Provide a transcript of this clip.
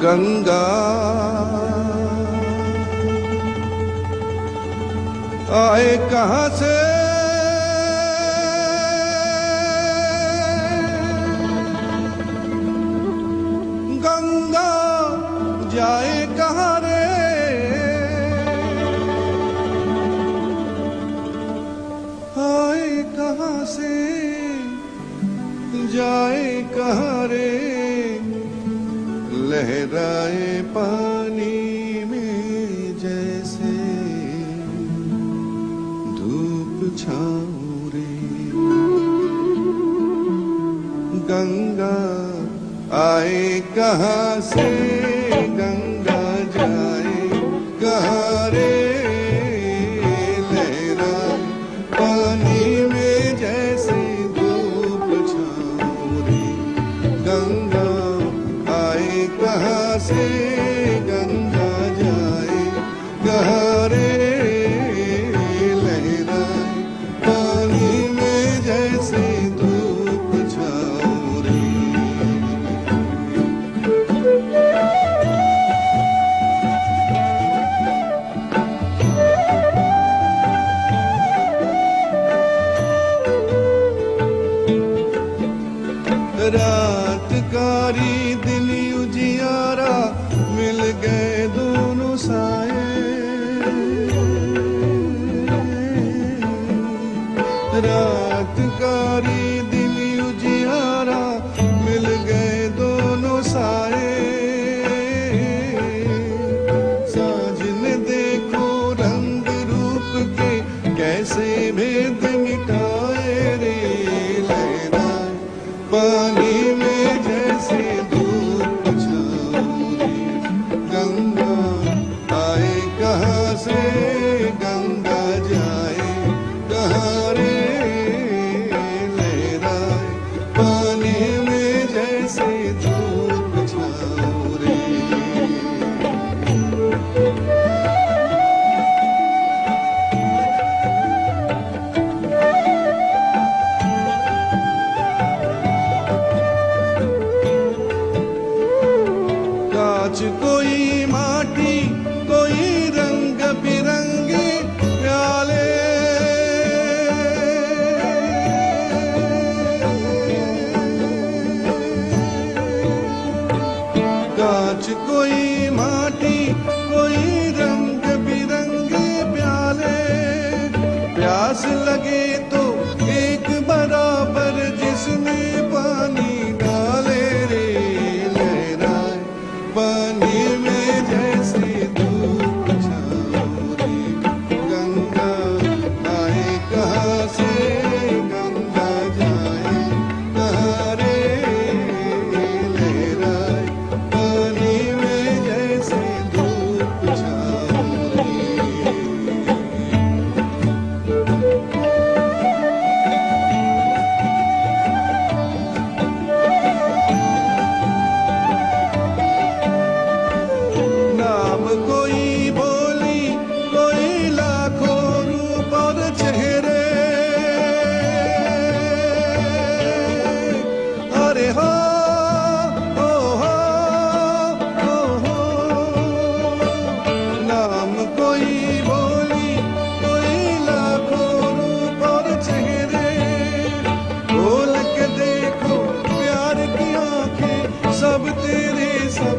गंगा आए कहाँ से, गंगा जाए कहाँ रे, आए कहाँ से जाए कहाँ रे, लहराए पानी में जैसे धूप छाँव रे। गंगा आए कहाँ से, गंगा जाए कहाँ रे, लहराए पानी में जैसे धूप छाँव रे। गंगा आए कहाँ से, गंगा जाए कहाँ रे, लहराए पानी में जैसे धूप छाँव रे। रात कारी दिन उजियारा, मिल गए दोनों साए। रात कारी दिन उजियारा, मिल गए दोनों साए। साजन देखो रंग रूप के, कैसे भेद मिटाए रे, लहराए पानी में जैसे धूप छाँव रे। गंगा आए कहाँ से, गंगा जाए कहाँ रे, लहराए पानी में जैसे धूप छाँव रे। कांच कोई माटी, कोई रंग बिरंगे प्याले। कांच कोई माटी, कोई रंग बिरंगे प्याले। प्यास लगे तो एक बराबर जिसमें पानी डाले रे, लहराए पानी में जैसे धूप छाँव रे। गंगा आए कहाँ से, गंगा जाए कहाँ रे, लहराए पानी में जैसे धूप छाँव रे। नाम कोई बोली, कोई लाखों रूप और चेहरे। अरे हो हो। नाम कोई बोली, कोई लाखों रूप और चेहरे। खोल के देखो प्यार की आंखें, सब तेरे सब